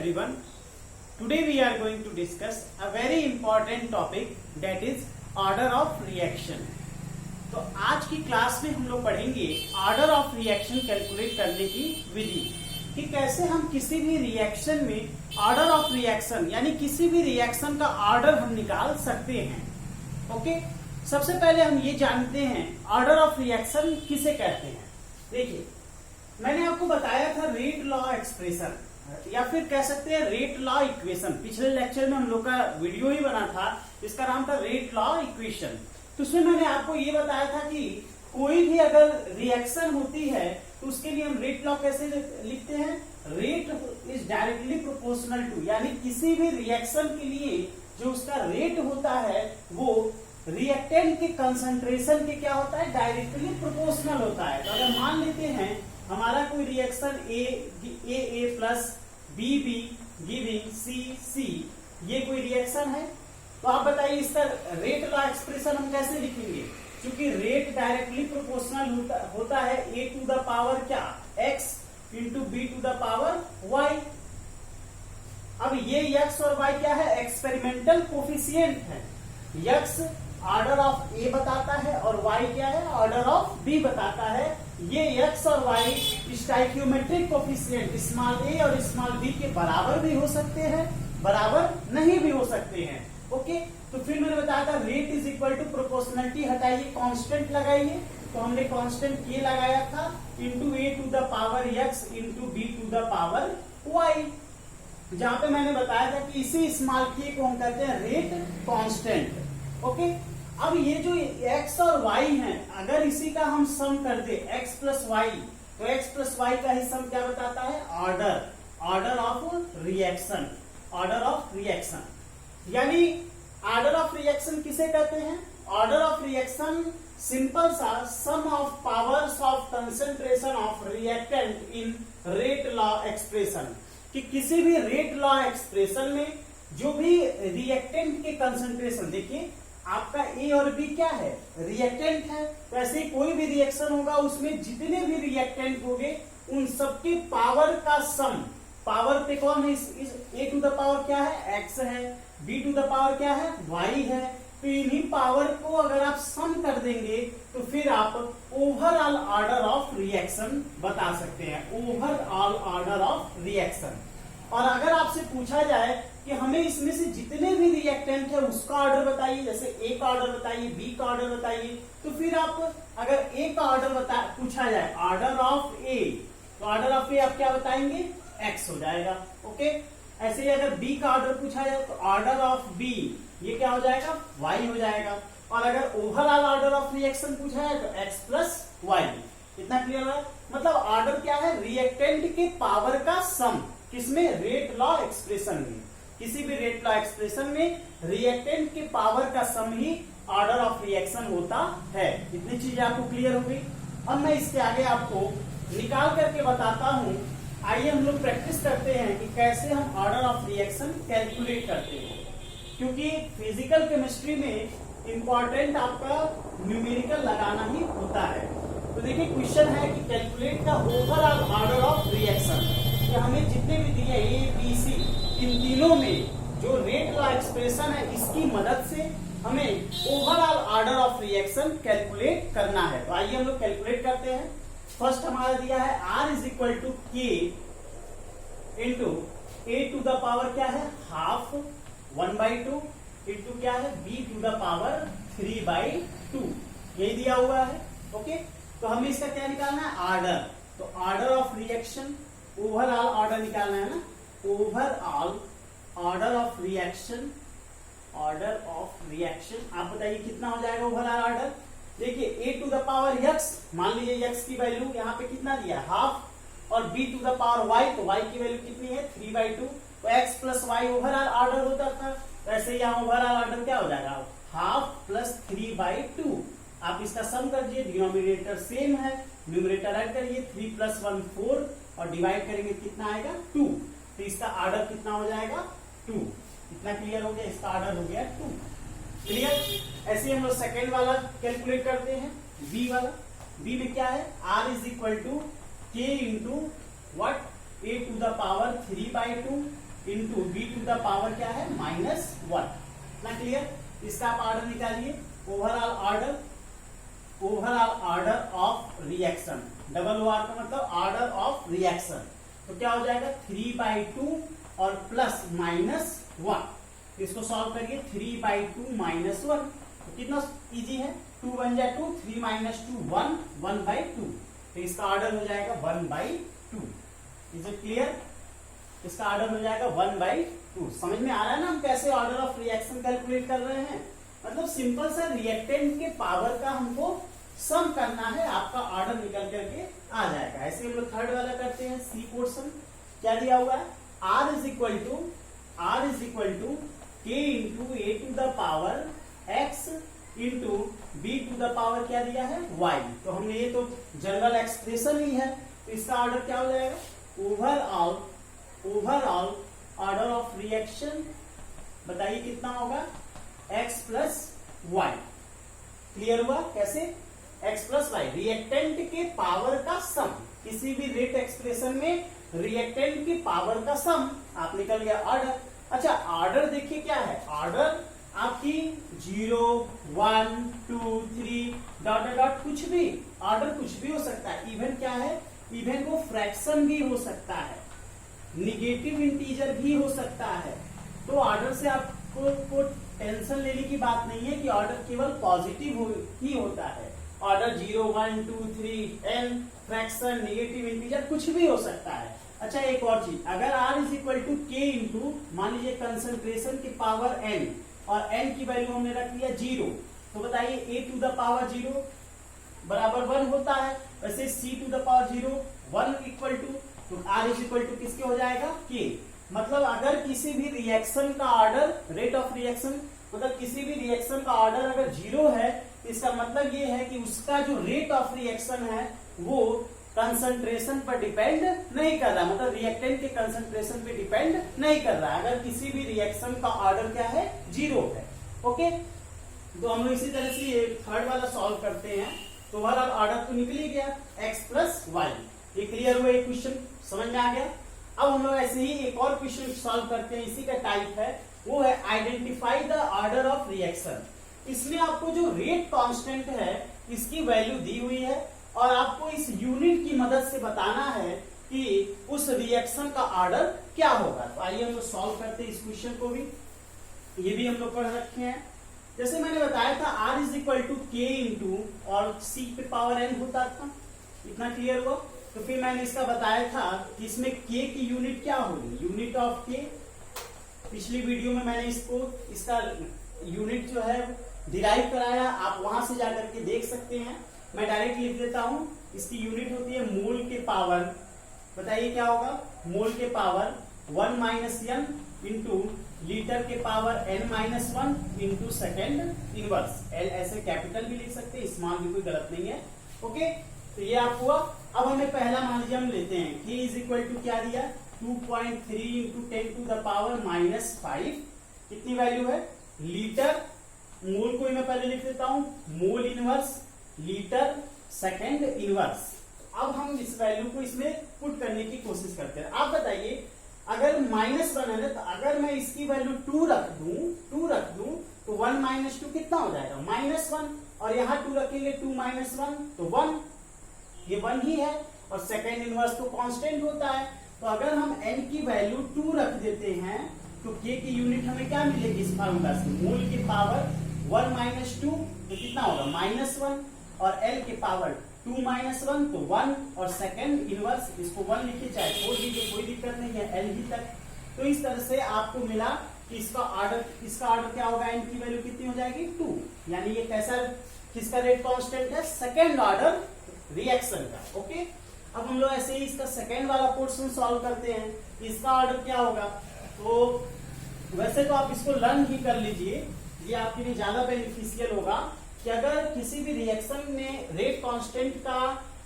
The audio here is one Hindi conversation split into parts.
everyone. Today we are going to discuss a very important topic, that is order of reaction. तो आज की क्लास में हम लोग पढ़ेंगे ऑर्डर ऑफ रिएक्शन कैलकुलेट करने की विधि कि कैसे हम किसी भी रिएक्शन में ऑर्डर ऑफ रिएक्शन यानी किसी भी रिएक्शन का ऑर्डर हम निकाल सकते हैं. ओके, सबसे पहले हम ये जानते हैं ऑर्डर ऑफ रिएक्शन किसे कहते हैं. देखिए, मैंने आपको बताया था रेट लॉ एक्सप्रेशन या फिर कह सकते हैं रेट लॉ इक्वेशन. पिछले लेक्चर में हम लोग का वीडियो ही बना था, इसका नाम था रेट लॉ इक्वेशन. तो उसमें मैंने आपको ये बताया था कि कोई भी अगर रिएक्शन होती है तो उसके लिए हम रेट लॉ कैसे लिखते हैं. Rate is directly proportional to, यानी किसी भी रिएक्शन के लिए जो उसका रेट होता है वो रिएक्टेंट के कंसंट्रेशन के क्या होता है, डायरेक्टली प्रोपोर्शनल होता है. तो अगर मान लेते हैं हमारा कोई reaction A plus B giving C, ये कोई रिएक्शन है, तो आप बताइए इसका रेट लॉ एक्सप्रेशन हम कैसे लिखेंगे. क्योंकि रेट डायरेक्टली प्रोपोर्शनल होता है ए टू द पावर क्या, X into B to the power Y. अब ये एक्स और वाई क्या है, एक्सपेरिमेंटल कोफिशिएंट है. एक्स ऑर्डर ऑफ ए बताता है और वाई क्या है, ऑर्डर ऑफ बी बताता है. ये एक्स और वाई स्टाइकियोमेट्रिक कोफिशिएंट स्मॉल ए और स्मॉल बी के बराबर भी हो सकते हैं, बराबर नहीं भी हो सकते हैं. ओके, तो फिर मैंने बताया था rate is equal to proportionality हटाइए, कांस्टेंट लगाइए. तो हमने कांस्टेंट ये लगाया था into A to the power X into B to the power Y, जहां पे मैंने बताया था कि इसी स्मॉल के को हम कहते हैं रेट कांस्टेंट. ओके, अब ये जो x और y है, अगर इसी का हम सम कर दे x प्लस वाई, तो x प्लस वाई का ही सम क्या बताता है, order of reaction. Order of reaction यानी ऑर्डर ऑफ रिएक्शन किसे कहते हैं. ऑर्डर ऑफ रिएक्शन सिंपल सा sum of powers of concentration of reactant in rate law expression. कि किसी भी रेट लॉ एक्सप्रेशन में जो भी रिएक्टेंट के कंसेंट्रेशन, देखिए आपका ए और बी क्या है, रिएक्टेंट है. तो ऐसे कोई भी रिएक्शन होगा उसमें जितने भी रिएक्टेंट होंगे उन सबके पावर का सम. पावर पे कौन है, ए टू द पावर क्या है, एक्स है, बी टू द पावर क्या है, वाई है. तो इन्हीं पावर को अगर आप सम कर देंगे तो फिर आप ओवरऑल ऑर्डर ऑफ रिएक्शन बता सकते हैं, ओवरऑल ऑर्डर ऑफ रिएक्शन. और अगर आपसे पूछा जाए कि हमें इसमें से जितने भी रिएक्टेंट है उसका ऑर्डर बताइए, जैसे ए का ऑर्डर बताइए, बी का ऑर्डर बताइए, तो फिर आप अगर ए का ऑर्डर पूछा जाए ऑर्डर ऑफ ए, तो ऑर्डर ऑफ ए आप क्या बताएंगे, एक्स हो जाएगा. ओके, ऐसे ही अगर बी का ऑर्डर पूछा जाए तो ऑर्डर ऑफ बी ये क्या हो जाएगा, वाई हो जाएगा. और अगर ओवरऑल ऑर्डर ऑफ रिएक्शन पूछा है तो एक्स प्लस वाई. इतना क्लियर है. मतलब ऑर्डर क्या है, रिएक्टेंट के पावर का सम. किसमें, रेट लॉ एक्सप्रेशन में. किसी भी रेट लॉ एक्सप्रेशन में रिएक्टेंट के पावर का सम ही ऑर्डर ऑफ रिएक्शन होता है. इतनी चीजें आपको क्लियर हो गई. अब मैं इसके आगे आपको निकाल करके बताता हूं. आइए हम लोग प्रैक्टिस करते हैं कि कैसे हम ऑर्डर ऑफ रिएक्शन कैलकुलेट करते हैं. क्योंकि फिजिकल केमिस्ट्री में इंपॉर्टेंट आपका न्यूमेरिकल लगाना ही होता है. तो देखिए क्वेश्चन है कि calculate the overall order of reaction. कि हमें जितने भी दिए ए बी सी, इन तीनों में जो रेट लॉ एक्सप्रेशन है इसकी मदद से हमें overall order of reaction calculate करना है. तो आइए हम लोग कैलकुलेट करते हैं. फर्स्ट हमारा दिया है R is equal to K into A to the power क्या है, हाफ 1/2 इंटू क्या है, बी टू द पावर 3/2. यही दिया हुआ है. ओके, तो हमें इसका क्या निकालना है, ऑर्डर. तो order of reaction, overall order निकालना है ना. Overall order of reaction, order of reaction आप बताइए कितना हो जाएगा ओवरऑल ऑर्डर. देखिए ए टू द पावर एक्स, मान लीजिए एक्स की वैल्यू यहाँ पे कितना दिया, हाफ, और B to the power Y, तो वाई की वैल्यू कितनी है, 3/2. तो X plus Y overall order होता था. वैसे यहाँ ओवरऑल ऑर्डर क्या हो जाएगा, हाफ प्लस 3/2. आप इसका सम कर दीजिए, डिनोमिनेटर सेम है, न्यूमरेटर ऐड करिए, 3 + 1 4 और डिवाइड करेंगे कितना आएगा, 2. तो इसका ऑर्डर कितना हो जाएगा, 2. इतना क्लियर हो गया, इसका ऑर्डर हो गया 2. क्लियर. ऐसे हम लोग सेकेंड वाला कैलकुलेट करते हैं, बी वाला. बी में क्या है, R is equal to K into what, A to the power 3/2 into B to the power क्या है -1। ना क्लियर? इसका आप ऑर्डर निकालिए, overall order of reaction, double O R का मतलब ऑर्डर ऑफ रिएक्शन। तो क्या हो जाएगा 3/2 और प्लस -1। इसको सॉल्व करिए 3/2 -1 तो कितना इजी है, 2 बन जाए 2, 3 - 2 1, 1/2। तो इसका ऑर्डर हो जाएगा 1/2। Is it clear? इसका ऑर्डर हो जाएगा 1/2। समझ में आ रहा है ना हम कैसे ऑर्डर ऑफ रिएक्शन कैलकुलेट कर रहे हैं? मतलब सिंपल सा रिएक्टेंट के पावर का हमको सम करना है, आपका ऑर्डर निकल करके आ जाएगा। ऐसे हम लोग थर्ड वाला करते हैं, सी पोर्शन। क्या दिया हुआ है? R is equal to K into A to the power X into B to the power क्या दिया है Y। तो हमने ये तो जनरल एक्सप्रेशन ही है, तो इसका ऑर्डर क्या हो जाएगा? ओवरऑल ऑर्डर ऑफ रिएक्शन बताइए कितना होगा? X plus Y। क्लियर हुआ? कैसे? X प्लस वाई, रिएक्टेंट के पावर का सम। किसी भी रेट एक्सप्रेशन में रिएक्टेंट की पावर का सम, आप निकल गया ऑर्डर। अच्छा, ऑर्डर देखिए क्या है, ऑर्डर आपकी 0 1 2 3 डॉट डॉट कुछ भी, ऑर्डर कुछ भी हो सकता है। इवन क्या है, इवन वो फ्रैक्शन भी हो सकता है, निगेटिव इंटीजर भी हो सकता है। तो ऑर्डर से आपको टेंशन लेने की बात नहीं है कि ऑर्डर केवल पॉजिटिव ही होता है। Order 0 1 2 3 n, fraction, negative integer कुछ भी हो सकता है। अच्छा, एक और चीज, अगर R is equal to K into मान लीजिए कंसंट्रेशन की पावर n और n की वैल्यू हमने रख लिया 0, तो बताइए A टू द पावर 0 बराबर 1 होता है। वैसे C to the power 0 1 equal to, तो R इज इक्वल टू किसके हो जाएगा? K। मतलब अगर किसी भी रिएक्शन का ऑर्डर, रेट ऑफ रिएक्शन मतलब किसी भी रिएक्शन का ऑर्डर अगर 0 है, इसका मतलब ये है कि उसका जो रेट ऑफ रिएक्शन है वो कंसंट्रेशन पर डिपेंड नहीं कर रहा, मतलब रिएक्टेंट के कंसंट्रेशन पे डिपेंड नहीं कर रहा। अगर किसी भी रिएक्शन का ऑर्डर क्या है? 0 है। ओके, तो हम लोग इसी तरह से ये थर्ड वाला सॉल्व करते हैं। तो ओवरऑल ऑर्डर तो निकल ही गया x प्लस वाई। ये क्लियर हुआ? ये क्वेश्चन समझ में आ गया। अब हम लोग ऐसे ही एक और क्वेश्चन सॉल्व करते हैं, इसी का टाइप है, वो है identify the order of reaction. इसमें आपको जो रेट कांस्टेंट है इसकी वैल्यू दी हुई है और आपको इस यूनिट की मदद से बताना है कि उस रिएक्शन का ऑर्डर क्या होगा। तो आइए हम लोग सॉल्व करते हैं इस क्वेश्चन को भी, ये भी हम लोग पढ़ रखे हैं। जैसे मैंने बताया था R is equal to K into और C पे पावर n होता था, इतना क्लियर हुआ। तो फिर मैंने इसका बताया था कि इसमें K की यूनिट क्या होगी, यूनिट ऑफ K। पिछली वीडियो में मैंने इसका यूनिट जो है डिराइव कराया, आप वहां से जाकर के देख सकते हैं। मैं डायरेक्ट लिख देता हूं, इसकी यूनिट होती है मोल के पावर, बताइए क्या होगा, मोल के power 1 minus n into litre के power n-1 into second inverse. L ऐसे कैपिटल भी लिख सकते हैं, स्मॉल भी कोई गलत नहीं है। ओके, तो ये आप हुआ। अब हमें पहला मान लीजिए हम लेते हैं K इज इक्वल टू क्या दिया, 2.3 इंटू 10 टू द पावर -5। कितनी वैल्यू है? लीटर। मोल को मैं पहले लिख देता हूं, mole inverse litre second inverse. अब हम इस वैल्यू को इसमें पुट करने की कोशिश करते हैं। आप बताइए, अगर -1 है ना, तो अगर मैं इसकी वैल्यू 2 रख दूं तो 1 - 2 कितना हो जाएगा? -1। और यहाँ 2 रखेंगे, 2 - 1 तो 1, ये 1 ही है। और सेकेंड इनवर्स तो कांस्टेंट होता है। तो अगर हम n की वैल्यू 2 रख देते हैं तो k की यूनिट हमें क्या मिलेगी इस फार्मूला से? मोल की पावर 1 - 2 तो कितना होगा? -1। और l के पावर 2 - 1 तो 1। और सेकेंड इनवर्स, इसको 1 लिखिए चाहे छोड़ दीजिए, कोई दिक्कत नहीं है, l ही तक। तो इस तरह से आपको मिला कि इसका ऑर्डर क्या होगा? n की वैल्यू कितनी हो जाएगी? 2। यानी ये कैसा, किसका रेट कांस्टेंट है? सेकेंड ऑर्डर रिएक्शन का। ओके, अब हम लोग ऐसे ही इसका सेकेंड वाला पोर्शन सॉल्व करते हैं। इसका ऑर्डर क्या होगा? तो वैसे तो आप इसको लर्न ही कर लीजिए, ये आपके लिए ज्यादा बेनिफिशियल होगा कि अगर किसी भी रिएक्शन में रेट कांस्टेंट का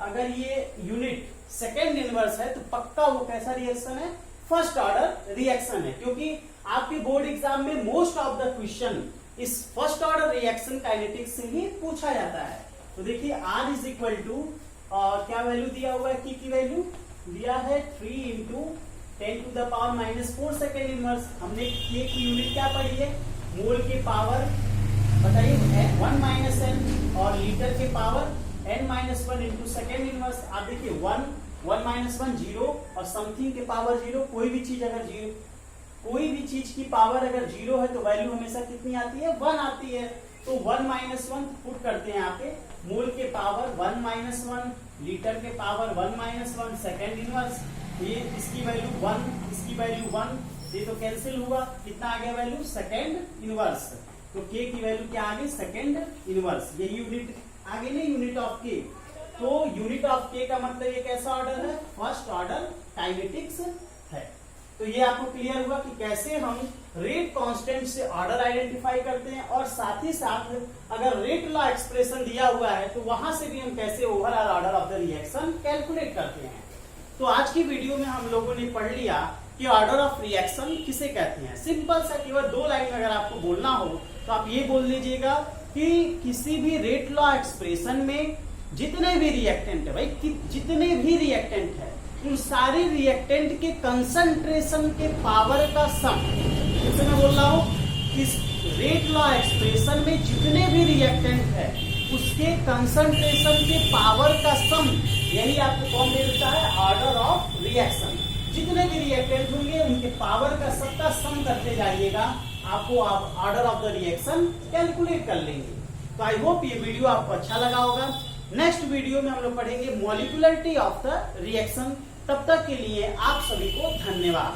अगर ये यूनिट सेकेंड इनवर्स है तो पक्का वो कैसा रिएक्शन है? फर्स्ट ऑर्डर रिएक्शन है। क्योंकि आपके बोर्ड एग्जाम में मोस्ट ऑफ द क्वेश्चन इस फर्स्ट ऑर्डर रिएक्शन काइनेटिक्स से ही पूछा जाता है। तो देखिए R इज इक्वल टू क्या वैल्यू दिया हुआ है? की वैल्यू दिया है 3 into 10 to the power -4 second inverse. हमने K की यूनिट क्या पढ़ी है, मोल के पावर बताइए 1 माइनस n और लीटर के power n-1 into second inverse. आप देखिए 1 1 0 और समथिंग के पावर 0। कोई भी चीज अगर 0, कोई भी चीज की पावर अगर 0 है तो वैल्यू हमेशा कितनी आती है, 1 आती है। तो 1 1 पुट करते हैं यहाँ पे, मोल के पावर 1 1, लीटर के पावर 1 1 सेकेंड इनवर्स। ये इसकी वैल्यू 1, इसकी वैल्यू 1, ये तो कैंसिल हुआ, कितना आ गया वैल्यू, सेकेंड इनवर्स। तो K की वैल्यू क्या आ गई, सेकेंड इनवर्स। ये यूनिट आगे नहीं, यूनिट ऑफ K। तो यूनिट ऑफ K का मतलब ये कैसा ऑर्डर है, फर्स्ट ऑर्डर काइनेटिक्स है। तो ये आपको क्लियर हुआ कि कैसे हम रेट कांस्टेंट से ऑर्डर आइडेंटिफाई करते हैं, और साथ ही साथ अगर रेट लॉ एक्सप्रेशन दिया हुआ है तो वहां से भी हम कैसे overall order of the reaction calculate करते हैं। तो आज की वीडियो में हम लोगों ने पढ़ लिया कि ऑर्डर ऑफ रिएक्शन किसे कहते हैं। सिंपल सा केवल 2 लाइन में अगर आपको बोलना हो तो आप ये बोल लीजिएगा कि किसी भी रेट लॉ एक्सप्रेशन में जितने भी रिएक्टेंट है, भाई जितने भी रिएक्टेंट है, उन सारे रिएक्टेंट के कंसंट्रेशन के पावर का सम, जैसे मैं बोल रहा हूं कि रेट लॉ एक्सप्रेशन में जितने भी रिएक्टेंट है उसके कंसंट्रेशन के पावर का सम, यही आपको कौन मिलता है, ऑर्डर ऑफ रिएक्शन। जितने भी रिएक्टेंट होंगे उनके पावर का सबका सम करते जाइएगा, आपको आप order of the reaction calculate कर लेंगे। तो आई होप ये वीडियो आपको अच्छा लगा होगा। नेक्स्ट वीडियो में हम लोग पढ़ेंगे मॉलिक्यूलरिटी ऑफ द रिएक्शन। तब तक के लिए आप सभी को धन्यवाद।